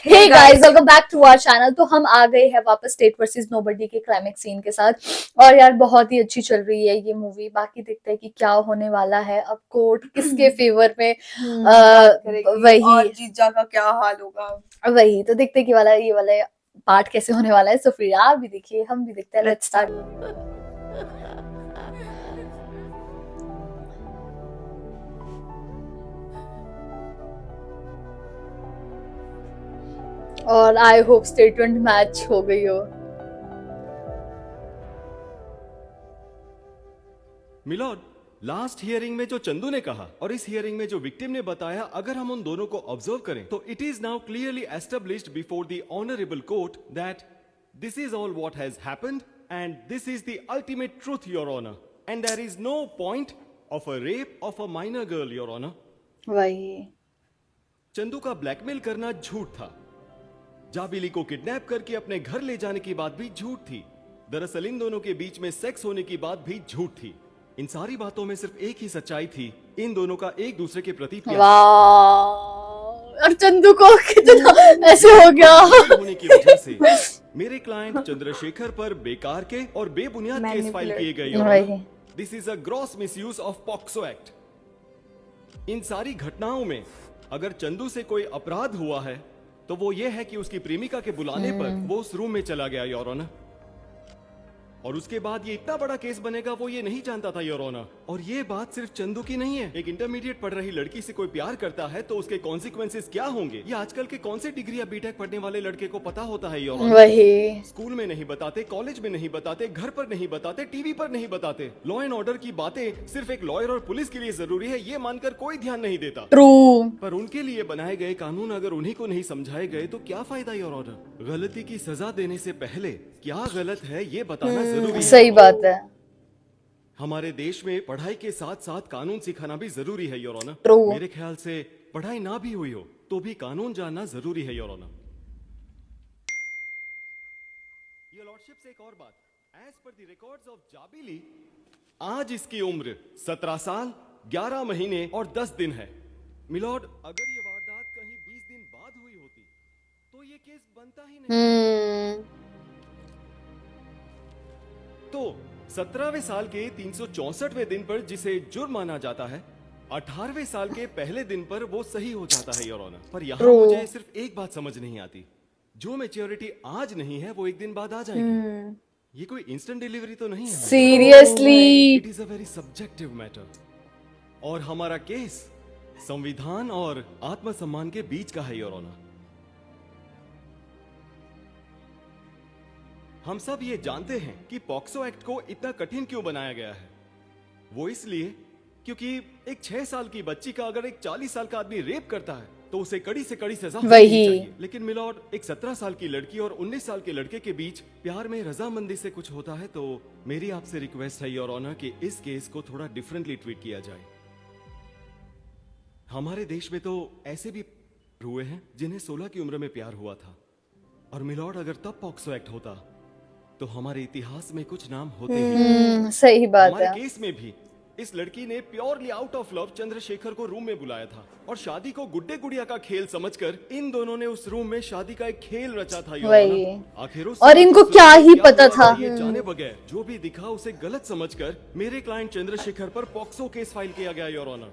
Hey guys, welcome back to our channel. तो हम आ गए हैं वापस स्टेट वर्सेस नोबडी के क्लाइमेक्स सीन के साथ। और यार बहुत ही अच्छी चल रही है ये मूवी। बाकी देखते हैं कि क्या होने वाला है, अब कोर्ट किसके फेवर में बात करेगी वही और जीजा का क्या हाल होगा। वही तो देखते हैं कि ये वाला पार्ट कैसे होने वाला है। सो फिर आप भी देखिए, हम भी देखते हैं। Let's start. और आई होप स्टेटमेंट मैच हो गई हो। मिलॉर्ड, लास्ट हियरिंग में जो चंदू ने कहा और इस हियरिंग में जो विक्टिम ने बताया, अगर हम उन दोनों को ऑब्जर्व करें तो it is now clearly established before the honourable court that this is all what has happened and this is the ultimate truth, your honour, and there is no point of a rape of a minor girl, your honour. वही चंदू का blackmail करना झूठ था। जाबिली को kidnap करके अपने घर ले जाने की बात भी झूठ थी। दरअसल इन दोनों के बीच में सेक्स होने की बात भी झूठ थी। इन सारी बातों में सिर्फ एक ही सच्चाई थी, इन दोनों का एक दूसरे के प्रति प्यार। वाह, और चंदू को कितना ऐसे हो गया होने की वजह से मेरे क्लाइंट चंद्रशेखर पर बेकार के और बेबुनियाद केस फाइल किए गए। This is a gross misuse of POCSO act. इन सारी घटनाओं में अगर चंदू से कोई अपराध हुआ है तो वो ये है कि उसकी प्रेमिका के बुलाने पर वो उस रूम में चला गया, योर ऑनर। और उसके बाद ये इतना बड़ा केस बनेगा वो ये नहीं जानता था, योर ऑनर। और ये बात सिर्फ चंदू की नहीं है। एक इंटरमीडिएट पढ़ रही लड़की से कोई प्यार करता है तो उसके कॉन्सिक्वेंसेस क्या होंगे, ये आजकल के कौन से डिग्री या बीटेक पढ़ने वाले लड़के को पता होता है, योर ऑनर। वही स्कूल में नहीं बताते, कॉलेज में नहीं बताते, घर पर नहीं बताते, टीवी पर नहीं बताते। लॉ एंड ऑर्डर की बातें सिर्फ एक लॉयर और पुलिस के लिए जरूरी है ये मानकर कोई ध्यान नहीं देता। ट्रू। पर उनके लिए बनाए गए कानून अगर उन्हीं को नहीं समझाए गए तो क्या फायदा, योर ऑनर। गलती की सजा देने से पहले क्या गलत है ये बताना जरूरी है। सही बात है। हमारे देश में पढ़ाई के साथ साथ कानून सिखाना भी जरूरी है, योर ऑनर। True. मेरे ख्याल से पढ़ाई ना भी हुई हो तो भी कानून जानना जरूरी है, योर ऑनर। योर लॉर्डशिप, एक और बात, as per the records of जाबिली, आज इसकी उम्र 17 साल 11 महीने और 10 दिन है। मिलॉर्ड, अगर ये वारदात कहीं 20 दिन बाद हुई होती तो ये केस बनता ही नहीं। तो 17वें साल के 364वें दिन पर जिसे जुर्म माना जाता है, 18वें साल के पहले दिन पर वो सही हो जाता है, योर ऑनर। पर यहाँ मुझे सिर्फ एक बात समझ नहीं आती, जो मैच्योरिटी आज नहीं है वो एक दिन बाद आ जाएगी। ये कोई इंस्टेंट डिलीवरी तो नहीं है। Seriously it is a very subjective matter. और हमारा केस संविधान और आत्मसम्मान के बीच का है, योर ऑनर। हम सब ये जानते हैं कि पॉक्सो एक्ट को इतना कठिन क्यों बनाया गया है। वो इसलिए क्योंकि एक 6 साल की बच्ची का अगर एक 40 साल का आदमी रेप करता है तो उसे कड़ी से कड़ी सजा होनी चाहिए। लेकिन मिलॉर्ड, एक 17 साल की लड़की और 19 साल के लड़के के बीच प्यार में रजामंदी से कुछ होता है तो मेरी आपसे रिक्वेस्ट है, योर ऑनर, कि इस केस को थोड़ा डिफरेंटली ट्रीट किया जाए। हमारे देश में तो ऐसे भी हुए हैं जिन्हें 16 की उम्र में प्यार हुआ था। और मिलॉर्ड, अगर तब पॉक्सो एक्ट होता तो हमारे इतिहास में कुछ नाम होते ही। सही बात हमारे है। केस में भी इस लड़की ने purely out of love Chandrashekhar को रूम में बुलाया था और शादी को गुड्डे गुड़िया का खेल समझकर इन दोनों ने उस रूम में शादी का एक खेल रचा था, योर ऑनर। आखिर और इनको क्या ही पता था। ये जाने बगैर जो भी दिखा उसे गलत समझकर मेरे क्लाइंट चंद्रशेखर पर पॉक्सो केस फाइल किया गया, योर ऑनर।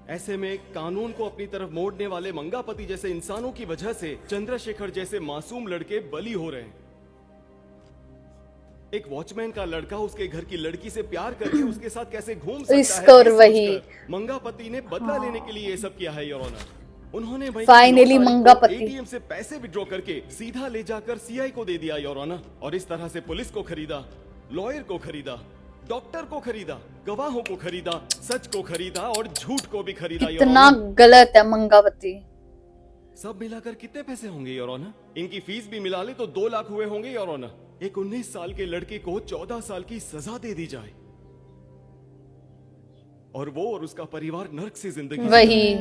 ऐसे में कानून को अपनी तरफ मोड़ने वाले मंगापति जैसे इंसानों की वजह से चंद्रशेखर जैसे मासूम लड़के बली हो रहे हैं। एक वॉचमैन का लड़का उसके घर की लड़की से प्यार करके उसके साथ कैसे घूम सकता है, वही मंगापति ने बदला लेने के लिए ये सब किया है, योर ऑनर। उन्होंने फाइनली मंगापति एटीएम से पैसे विड्रॉ करके सीधा ले जाकर सीआई को दे दिया, योर ऑनर। और इस तरह से पुलिस को खरीदा, लॉयर को खरीदा, डॉक्टर को खरीदा, गवाहों को खरीदा, सच को खरीदा और झूठ को भी खरीदा। कितना गलत है मंगापति। सब मिलाकर कितने पैसे होंगे, योर ऑनर? इनकी फीस भी मिला ले तो 2 लाख हुए होंगे, योर ऑनर। एक 19 साल के लड़के को 14 साल की सजा दे दी जाए और वो और उसका परिवार नर्क से जिंदगी वही।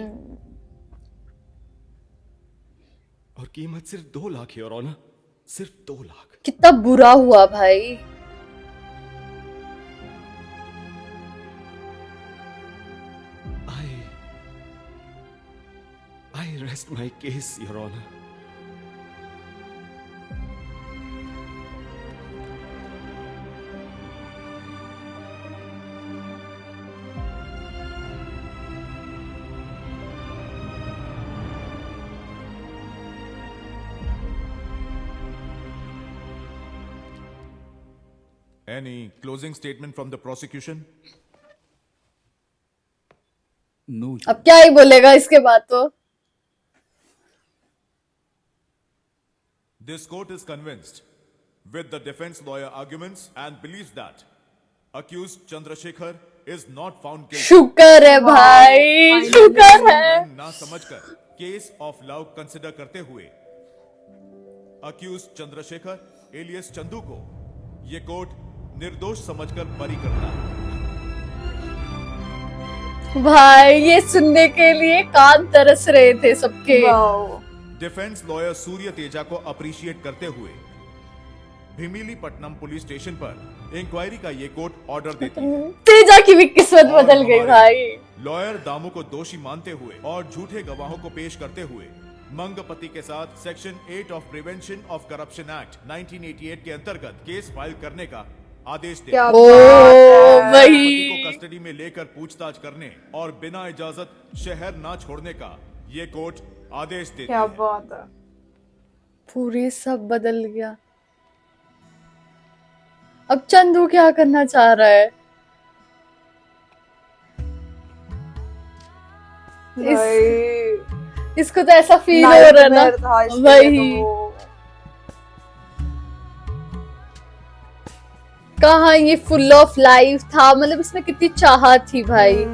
और कीमत सिर्फ 2 लाख, योर ऑनर, सिर्फ 2 लाख। कितना बुरा हुआ भाई। I rest my case, Your Honor. Any closing statement from the prosecution? No. अब क्या ही बोलेगा इसके बाद तो। This court is convinced with the defense lawyer arguments and believes that accused Chandrasekhar is not found guilty. शुक्र है भाई, शुक्र है। ना समझकर केस ऑफ लव कंसिडर करते हुए अक्यूज चंद्रशेखर एलियस चंदू को ये कोर्ट निर्दोष समझकर बरी करता है। भाई ये सुनने के लिए कान तरस रहे थे सबके। वाओ। डिफेंस लॉयर सूर्य तेजा को अप्रिशिएट करते हुए भीमिलीपट्टनम पुलिस स्टेशन पर इंक्वायरी का ये कोर्ट ऑर्डर देती है। तेजा की भी किस्मत और बदल गई हमारे भाई। लॉयर दामू को दोषी मानते हुए और झूठे गवाहों को पेश करते हुए मंगपति के साथ section 8 of prevention of corruption act 1988 के अंतर्गत केस फाइल करने का आदेश दे क्या ओ बात है। वही। को कस्टडी में लेकर पूछताछ करने और बिना इजाजत शहर ना छोड़ने का ये कोर्ट आदेश देती क्या है। बात है। पूरी सब बदल गया। अब चंदू क्या करना चाह रहा है? भाई इसको तो ऐसा फील हो रहा है ना। नाइटमेयर था इसके वही। लिए तो। कहाँ ये फुल ऑफ लाइफ था, मतलब इसमें कितनी चाहत थी भाई।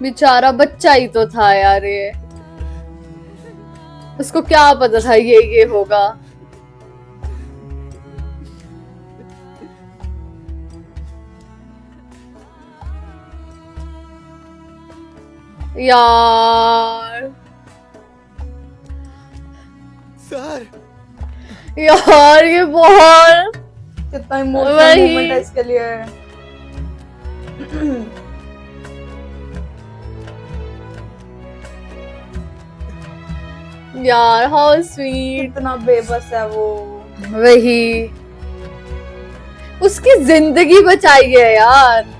बेचारा बच्चा ही तो था यार ये, उसको क्या पता था ये होगा। यार सर यार ये बहुत कितना इमोशनल वही। मोमेंट है इसके लिए। यार हाउ स्वीट। कितना बेबस है वो। वही, उसकी जिंदगी बचाई है यार।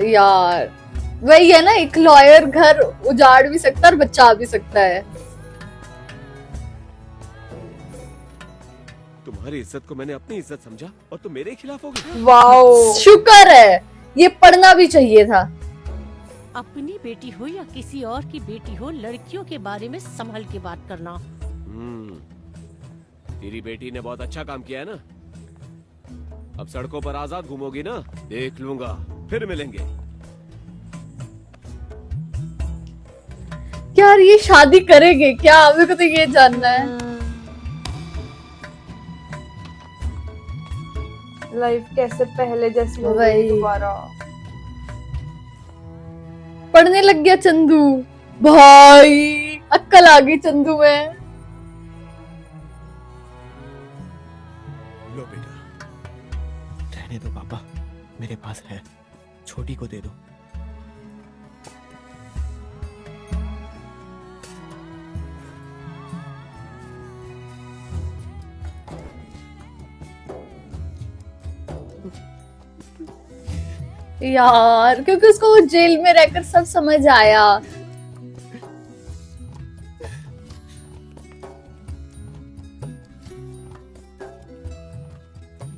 यार वही है ना, एक लॉयर घर उजाड़ भी सकता है और बचा भी सकता है। तुम्हारी इज्जत को मैंने अपनी इज्जत समझा और तुम मेरे खिलाफ हो गई। वाओ। शुक्र है, ये पढ़ना भी चाहिए था। अपनी बेटी हो या किसी और की बेटी हो, लड़कियों के बारे में संभल के बात करना। तेरी बेटी ने बहुत अच्छा काम किया है ना। अब सड़कों पर आजाद घूमोगी ना, देख लूंगा। फिर मिलेंगे। यार ये शादी करेंगे क्या? मेरे को तो ये जानना है। लाइफ कैसे पहले जैसी हो वही। गई दोबारा। पढ़ने लग गया चंदू। भाई अक्कल आ गई चंदू में। लो बेटा, रहने दो पापा, मेरे पास है, छोटी को दे दो। यार क्योंकि उसको वो जेल में रहकर सब समझ आया।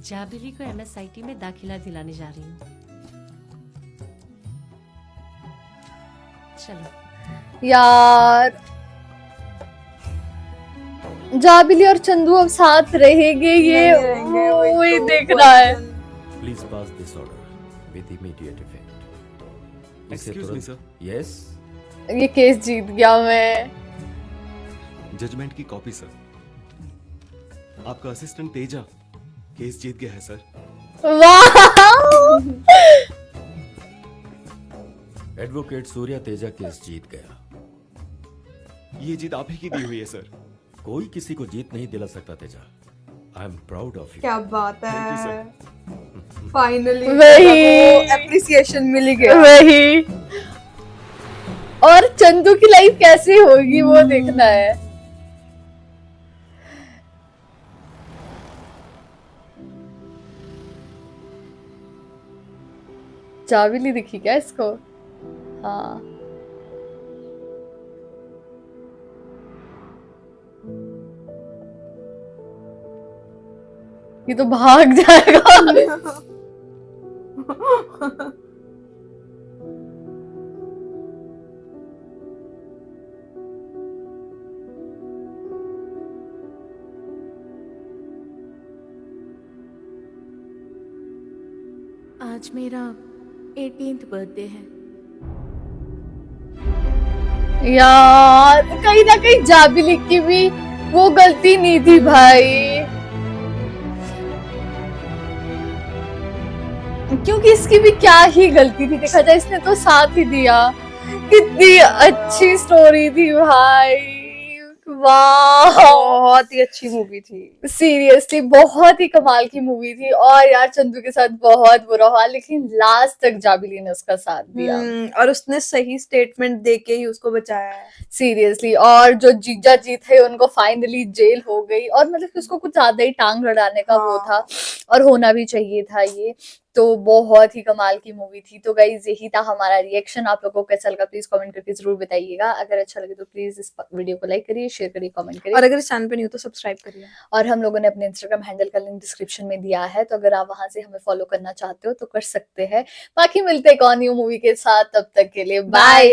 जाबिली को एमएसआईटी में दाखिला दिलाने जा रही हूँ। चलो। यार जाबिली और चंदू अब साथ रहेंगे, ये नहीं रहेंगे, वही वही तो देख रहा है। question। Please pass this order with immediate effect. Excuse me, sir. Yes. ये केस जीत गया मैं। जजमेंट की कॉपी सर। आपका असिस्टेंट तेजा केस जीत गया है सर। वाह। एडवोकेट सूर्या तेजा केस जीत गया। ये जीत आप ही की दी हुई है सर। कोई किसी को जीत नहीं दिला सकता Teja. I am proud of you. क्या बात Thank you, है। sir. फाइनली वही। एप्रिसिएशन मिल गया। वही, और चंदू की लाइफ कैसे होगी वो देखना है। जाबिली दिखी क्या इसको? हाँ ये तो भाग जाएगा। आज मेरा 18th बर्थडे है। यार कहीं ना कहीं जाबिली की भी वो गलती नहीं थी भाई, क्योंकि इसकी भी क्या ही गलती थी, देखा जाए इसने तो साथ ही दिया। कितनी अच्छी स्टोरी थी भाई, वाह बहुत ही अच्छी मूवी थी। सीरियसली बहुत ही कमाल की मूवी थी। और यार चंदू के साथ बहुत बुरा हुआ, लेकिन लास्ट तक जाबिली ने उसका साथ दिया और उसने सही स्टेटमेंट देके ही उसको बचाया है। सीरियसली। और जो जीजा जी थे उनको फाइनली जेल हो गई, और मतलब कि उसको कुछ ज्यादा ही टांग अड़ाने का वो था, और होना भी चाहिए था ये। तो बहुत ही कमाल की मूवी थी। तो गाइज यही था हमारा रिएक्शन। आप लोगों को कैसा लगा प्लीज कमेंट करके जरूर बताइएगा। अगर अच्छा लगे तो प्लीज इस वीडियो को लाइक करिए, शेयर करिए, कमेंट करिए, और अगर इस चैनल पे नहीं हो तो सब्सक्राइब करिए। और हम लोगों ने अपने इंस्टाग्राम हैंडल का लिंक डिस्क्रिप्शन में दिया है, तो अगर आप वहां से हमें फॉलो करना चाहते हो तो कर सकते हैं। बाकी मिलते हैं एक और न्यू मूवी के साथ, तब तक के लिए बाय।